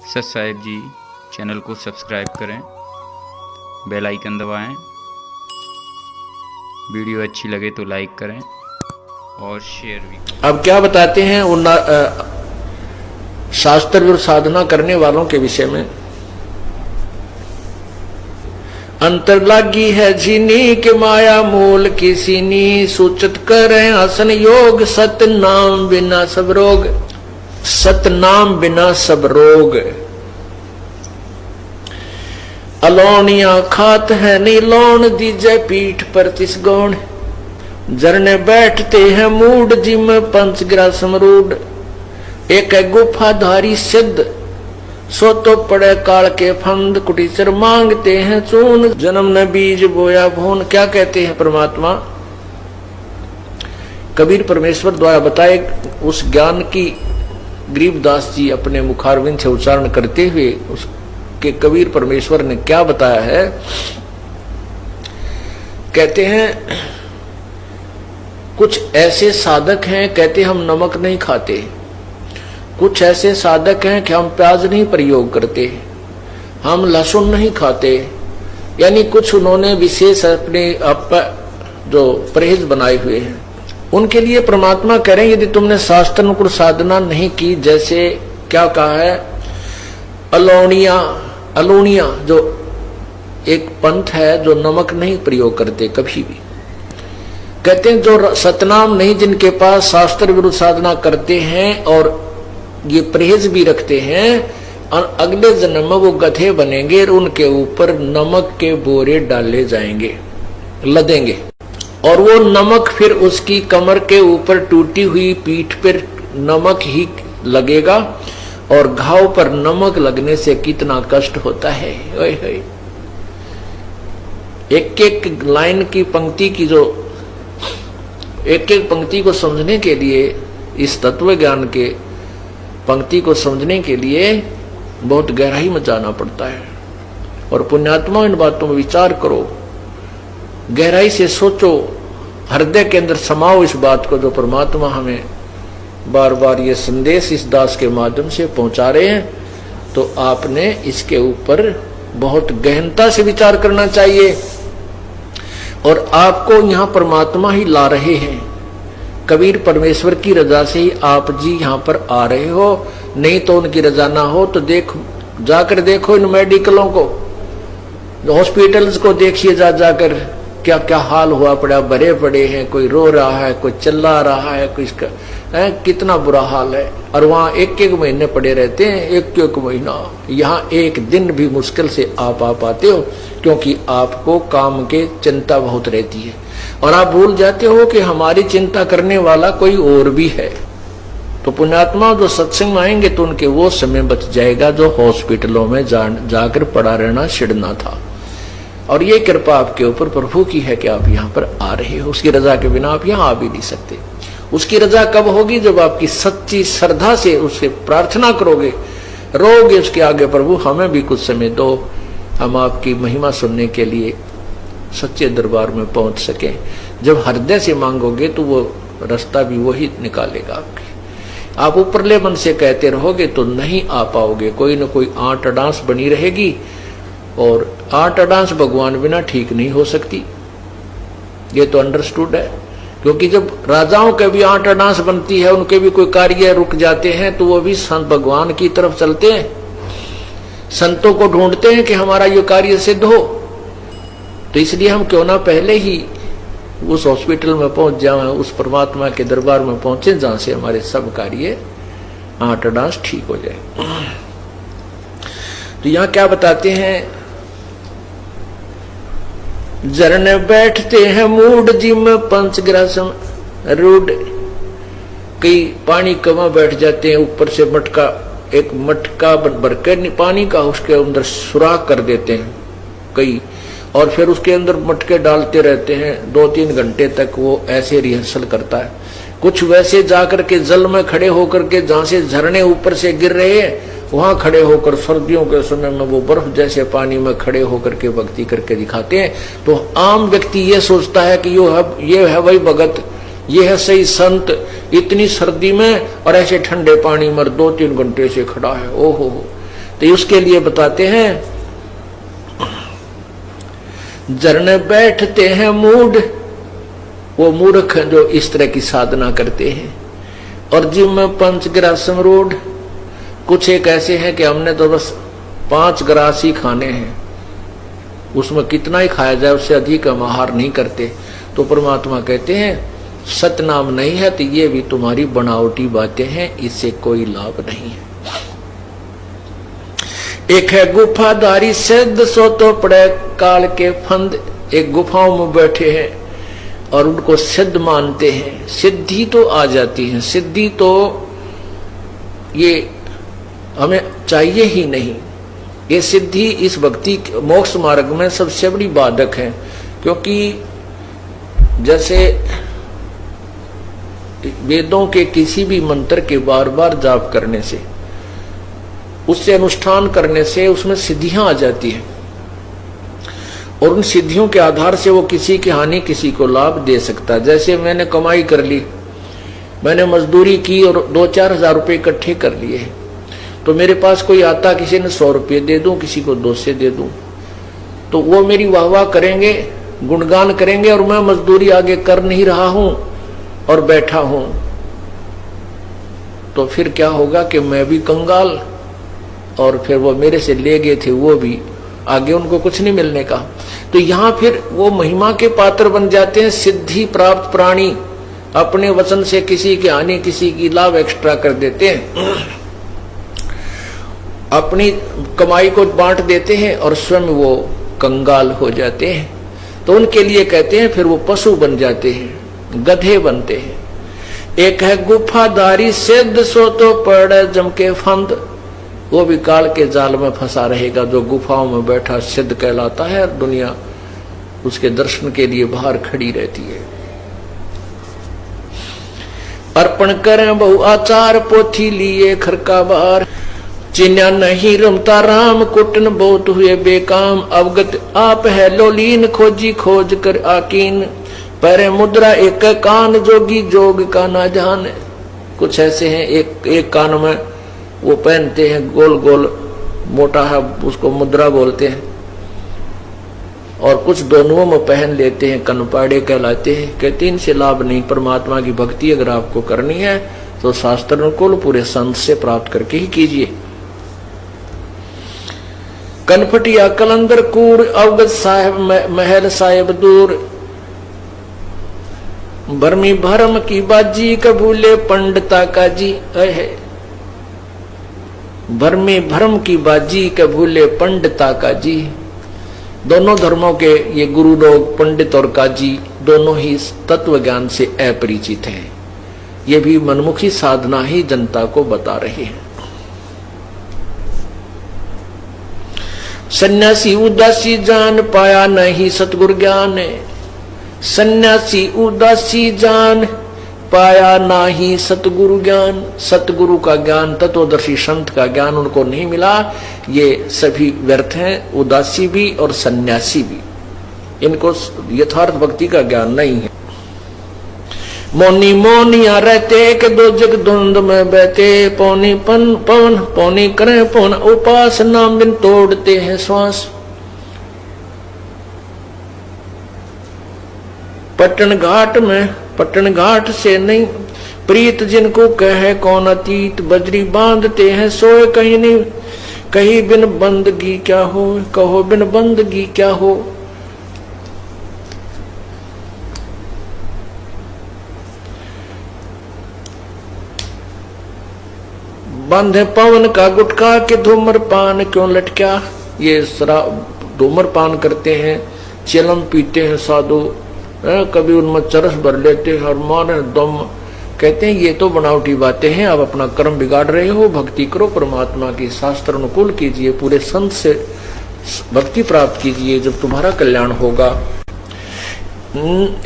सत साहिब जी चैनल को सब्सक्राइब करें, बेल आइकन दबाएं, वीडियो अच्छी लगे तो लाइक करें और शेयर भी करें। अब क्या बताते हैं उन शास्त्र और साधना करने वालों के विषय में। अंतर लागी है जीनी के माया मूल की सीनी, सूचित करें आसन योग, सत नाम बिना सब रोग, सत नाम बिना सब रोग। अलोनिया खात है नहीं लोन, दीजे पीठ पर तिस गौण, जरने बैठते हैं मूड जिम पंचग्रा समरूड। एक है गुफाधारी सिद्ध, सो तो पड़े काल के फंद, कुटीचर मांगते हैं चून, जन्म न बीज बोया भून। क्या कहते हैं परमात्मा? कबीर परमेश्वर द्वारा बताए उस ज्ञान की गरीबदास जी अपने मुखारविंद से उच्चारण करते हुए उसके कबीर परमेश्वर ने क्या बताया है। कहते हैं कुछ ऐसे साधक हैं, कहते हम नमक नहीं खाते। कुछ ऐसे साधक हैं कि हम प्याज नहीं प्रयोग करते, हम लहसुन नहीं खाते। यानी कुछ उन्होंने विशेष अपने जो परहेज बनाए हुए हैं। उनके लिए परमात्मा कह रहे हैं यदि तुमने शास्त्रानुकूल साधना नहीं की, जैसे क्या कहा है, अलोनिया, अलोनिया जो एक पंथ है जो नमक नहीं प्रयोग करते कभी भी। कहते हैं जो सतनाम नहीं, जिनके पास शास्त्र विरुद्ध साधना करते हैं और ये परहेज भी रखते हैं, और अगले जन्म में वो गधे बनेंगे और उनके ऊपर नमक के बोरे डाले जाएंगे, लदेंगे, और वो नमक फिर उसकी कमर के ऊपर टूटी हुई पीठ पर नमक ही लगेगा। और घाव पर नमक लगने से कितना कष्ट होता है। एक एक लाइन की पंक्ति की जो एक एक पंक्ति को समझने के लिए, इस तत्व ज्ञान के पंक्ति को समझने के लिए बहुत गहराई में जाना पड़ता है। और पुण्यात्मा इन बातों में विचार करो, गहराई से सोचो, हृदय के अंदर समाओ इस बात को जो परमात्मा हमें बार बार ये संदेश इस दास के माध्यम से पहुंचा रहे हैं। तो आपने इसके ऊपर बहुत गहनता से विचार करना चाहिए। और आपको यहाँ परमात्मा ही ला रहे हैं, कबीर परमेश्वर की रजा से ही आप जी यहाँ पर आ रहे हो। नहीं तो उनकी रजा ना हो तो जाकर देखो इन मेडिकलों को, हॉस्पिटल्स को देखिए, जाकर क्या क्या हाल हुआ पड़ा, भरे पड़े हैं, कोई रो रहा है, कोई चिल्ला रहा है, कोई इसका है, कितना बुरा हाल है। और वहाँ एक एक महीने पड़े रहते हैं, एक एक महीना। यहाँ एक दिन भी मुश्किल से आप आ पाते हो, क्योंकि आपको काम के चिंता बहुत रहती है और आप भूल जाते हो कि हमारी चिंता करने वाला कोई और भी है। तो पुण्यात्मा जो सत्संग में आएंगे तो उनके वो समय बच जाएगा जो हॉस्पिटलों में जाकर पड़ा रहना छिड़ना था। और ये कृपा आपके ऊपर प्रभु की है कि आप यहाँ पर आ रहे हो। उसकी रजा के बिना आप यहाँ आ भी नहीं सकते। उसकी रजा कब होगी? जब आपकी सच्ची श्रद्धा से उससे प्रार्थना करोगे, रोगे उसके आगे, प्रभु हमें भी कुछ समय दो, हम आपकी महिमा सुनने के लिए सच्चे दरबार में पहुंच सके। जब हृदय से मांगोगे तो वो रास्ता भी वही निकालेगा आपके। आप ऊपरले मन से कहते रहोगे तो नहीं आ पाओगे, कोई न कोई आंट अडांस बनी रहेगी। और आंट अडांस भगवान बिना ठीक नहीं हो सकती, ये तो अंडरस्टूड है। क्योंकि जब राजाओं के भी आंट अडांस बनती है, उनके भी कोई कार्य रुक जाते हैं, तो वो भी संत भगवान की तरफ चलते हैं, संतों को ढूंढते हैं कि हमारा ये कार्य सिद्ध हो। तो इसलिए हम क्यों ना पहले ही उस हॉस्पिटल में पहुंच जाए, उस परमात्मा के दरबार में पहुंचे जहां से हमारे सब कार्य आंट अडांस ठीक हो जाए। तो यहां क्या बताते हैं, जरने बैठते हैं मूड जिम पंचग्रासम रूड। कई पानी कमा बैठ जाते हैं, ऊपर से मटका, एक मटका भर के पानी का उसके अंदर सुराख कर देते हैं कई, और फिर उसके अंदर मटके डालते रहते हैं 2-3 घंटे तक। वो ऐसे रिहर्सल करता है। कुछ वैसे जाकर के जल में खड़े होकर के, जहां से झरने ऊपर से गिर रहे हैं, वहां खड़े होकर सर्दियों के समय में वो बर्फ जैसे पानी में खड़े होकर के भक्ति करके दिखाते हैं। तो आम व्यक्ति ये सोचता है कि ये है वही भगत, ये है सही संत, इतनी सर्दी में और ऐसे ठंडे पानी में 2-3 घंटे से खड़ा है। ओहो, तो उसके लिए बताते हैं, झरने बैठते हैं मूढ़, वो मूर्ख जो इस तरह की साधना करते हैं। और जिम में पंचग्रासम रूढ़, कुछ एक ऐसे हैं कि हमने तो बस 5 ग्रास ही खाने हैं, उसमें कितना ही खाया जाए उससे अधिक हम आहार नहीं करते। तो परमात्मा कहते हैं सतनाम नहीं है तो ये भी तुम्हारी बनावटी बातें हैं, इससे कोई लाभ नहीं है। एक है गुफाधारी सिद्ध, सो तो पड़े काल के फंद। एक गुफाओं में बैठे हैं और उनको सिद्ध मानते हैं, सिद्धि तो आ जाती है, सिद्धि तो ये हमें चाहिए ही नहीं। ये सिद्धि इस भक्ति मोक्ष मार्ग में सबसे बड़ी बाधक है, क्योंकि जैसे वेदों के किसी भी मंत्र के बार बार जाप करने से, उससे अनुष्ठान करने से उसमें सिद्धियां आ जाती हैं, और उन सिद्धियों के आधार से वो किसी की हानि किसी को लाभ दे सकता है। जैसे मैंने कमाई कर ली, मैंने मजदूरी की और 2-4 हजार रुपये इकट्ठे कर लिए, तो मेरे पास कोई आता, किसी ने 100 रुपये दे दूं, किसी को 200 दे दूं, तो वो मेरी वाह वाह करेंगे, गुणगान करेंगे, और मैं मजदूरी आगे कर नहीं रहा हूं और बैठा हूं, तो फिर क्या होगा कि मैं भी कंगाल, और फिर वो मेरे से ले गए थे वो भी, आगे उनको कुछ नहीं मिलने का। तो यहां फिर वो महिमा के पात्र बन जाते हैं। सिद्धि प्राप्त प्राणी अपने वचन से किसी की हानि किसी की लाभ एक्स्ट्रा कर देते हैं, अपनी कमाई को बांट देते हैं और स्वयं वो कंगाल हो जाते हैं। तो उनके लिए कहते हैं फिर वो पशु बन जाते हैं, गधे बनते हैं। एक है गुफाधारी सिद्ध, सो तो पड़े जम के फंद। वो भी काल के जाल में फंसा रहेगा, जो गुफाओं में बैठा सिद्ध कहलाता है, और दुनिया उसके दर्शन के लिए बाहर खड़ी रहती है। अर्पण करें बहु आचार, पोथी लिए खरका बार। चिन्या नहीं रमता राम, कुटन बहुत हुए बेकाम। अवगत आप है लोलीन, खोजी खोज कर आकीन। परे मुद्रा एक कान, जोगी जोग का ना जान। कुछ ऐसे हैं, एक कान में वो पहनते हैं गोल गोल मोटा है, उसको मुद्रा बोलते हैं, और कुछ दोनों में पहन लेते हैं, कनपाड़े कहलाते हैं। कहते इनसे लाभ नहीं। परमात्मा की भक्ति अगर आपको करनी है तो शास्त्र अनुकूल पूरे संत से प्राप्त करके ही कीजिए। कनफटिया कलंदर कूड़, अवगत साहेब महल साहेब दूर। भरमी भरम की बाजी, कबूले पंडिता का जी। भरमी भरम की बाजी, कबूले पंडिता का जी। दोनों धर्मों के ये गुरु लोग, पंडित और काजी, दोनों ही तत्व ज्ञान से अपरिचित हैं। ये भी मनमुखी साधना ही जनता को बता रहे हैं। सन्यासी उदासी जान, पाया नहीं सतगुरु ज्ञान। सन्यासी उदासी जान, पाया नाही सतगुरु ज्ञान। सतगुरु का ज्ञान, तत्वदर्शी संत का ज्ञान उनको नहीं मिला। ये सभी व्यर्थ हैं, उदासी भी और सन्यासी भी। इनको यथार्थ भक्ति का ज्ञान नहीं है। मौनी मौनिया रहते के दो जग धुंध में बहते। पौनी पवन पौनी करें पौन उपास, नाम बिन तोड़ते हैं श्वास। पटन घाट से नहीं प्रीत, जिनको कहे कौन अतीत। बजरी बांधते हैं सोए कहीं नहीं, कहीं बिन बंदगी क्या हो। कहो बिन बंदगी क्या हो। बांधे पवन का गुटका के धूम्रपान क्यों लटका। ये शराब धूम्रपान करते हैं, चिलम पीते हैं साधु, कभी उनमें चरस भर लेते हैं और मारे दम। कहते हैं ये तो बनावटी बातें हैं, आप अपना कर्म बिगाड़ रहे हो। भक्ति करो, परमात्मा की शास्त्र अनुकूल कीजिए, पूरे संत से भक्ति प्राप्त कीजिए, जब तुम्हारा कल्याण होगा।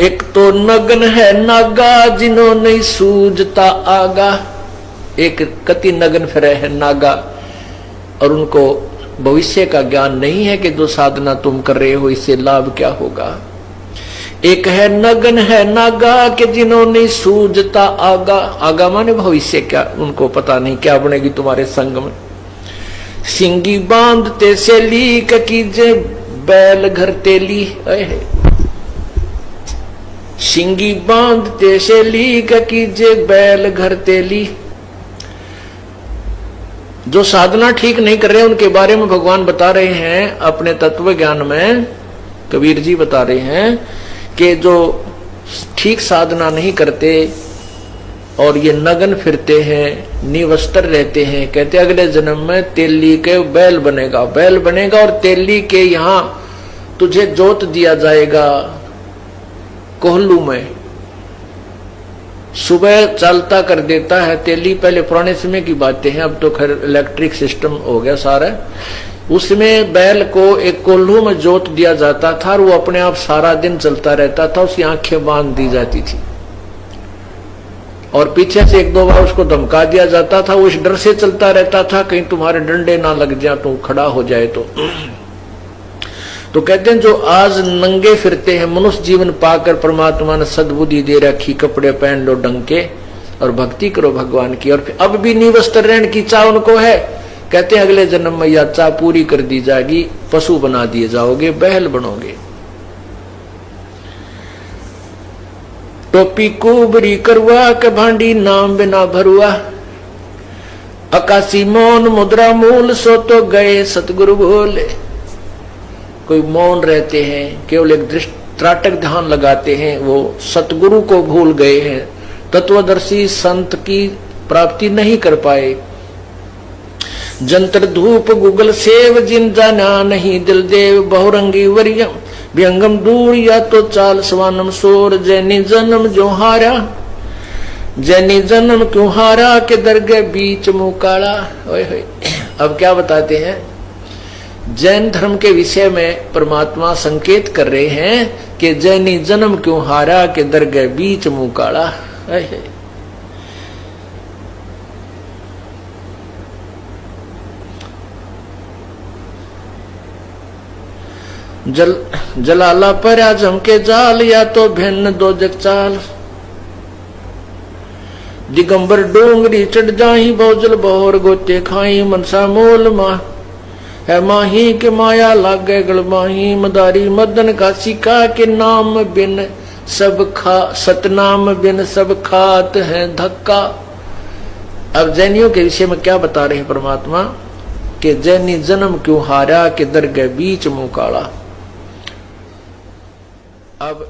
एक तो नगन है नागा, जिन्होंने सूझता आगा। एक कति नगन फिर है नागा, और उनको भविष्य का ज्ञान नहीं है कि जो साधना तुम कर रहे हो इससे लाभ क्या होगा। एक है नगन है नागा, के जिन्होंने सूझता आगा। आगा माने भविष्य, क्या उनको पता नहीं क्या बनेगी तुम्हारे संग में। सिंगी बांधते सेली कीजे बैल घर तेली। सिंगी बांधते सेली कीजे बैल घर तेली। जो साधना ठीक नहीं कर रहे उनके बारे में भगवान बता रहे हैं अपने तत्व ज्ञान में। कबीर जी बता रहे हैं कि जो ठीक साधना नहीं करते और ये नगन फिरते हैं, निवस्त्र रहते हैं, कहते अगले जन्म में तेली के बैल बनेगा, बैल बनेगा और तेली के यहां तुझे जोत दिया जाएगा कोहलू में। सुबह चलता कर देता है तेली, पहले पुराने समय की बातें हैं, अब तो खैर इलेक्ट्रिक सिस्टम हो गया सारा। उसमें बैल को एक कोल्हू में जोत दिया जाता था और वो अपने आप सारा दिन चलता रहता था, उसकी आंखें बांध दी जाती थी और पीछे से एक दो बार उसको धमका दिया जाता था। वो इस डर से चलता रहता था कहीं तुम्हारे डंडे ना लग जाए, तो खड़ा हो जाए तो कहते हैं जो आज नंगे फिरते हैं, मनुष्य जीवन पाकर परमात्मा ने सद्बुद्धि दे रखी, कपड़े पहन लो ढंग के और भक्ति करो भगवान की, और अब भी निवस्त्र रहने की चाह उनको है, कहते हैं अगले जन्म में यह चाह पूरी कर दी जाएगी, पशु बना दिए जाओगे, बैल बनोगे। टोपी कुबरी करवा के भांडी नाम बिना भरुआ, आकाशी मौन मुद्रा मूल सो तो गए सतगुरु बोले। कोई मौन रहते हैं, केवल एक दृष्टि त्राटक ध्यान लगाते हैं, वो सतगुरु को भूल गए हैं, तत्वदर्शी संत की प्राप्ति नहीं कर पाए। जंतर धूप गूगल सेव जिन जाना नहीं दिल देव, बहुरंगी वरियम व्यंगम दूर या तो चाल स्वानम सोर। जैनी जन्म जो हारा, जैनी जन्म क्यों हारा के दरगे बीच मुकाला। अब क्या बताते हैं, जैन धर्म के विषय में परमात्मा संकेत कर रहे हैं कि जैनी जन्म क्यों हारा के दरगे बीच मुकाला। जलाला पर आजम के जाल या तो भिन्न दो जग चाल। दिगंबर डोंगरी चढ़ जाही बहुजल बहुर गोते खाई, मनसा मोल माँ है माही के माया लागे गलमाही। मदारी मदन का सिका के नाम बिन सब खा, सतनाम बिन सब खात है धक्का। अब जैनियों के विषय में क्या बता रहे हैं परमात्मा कि जैनी जन्म क्यों हारा के दरगे बीच मुँह काला। अब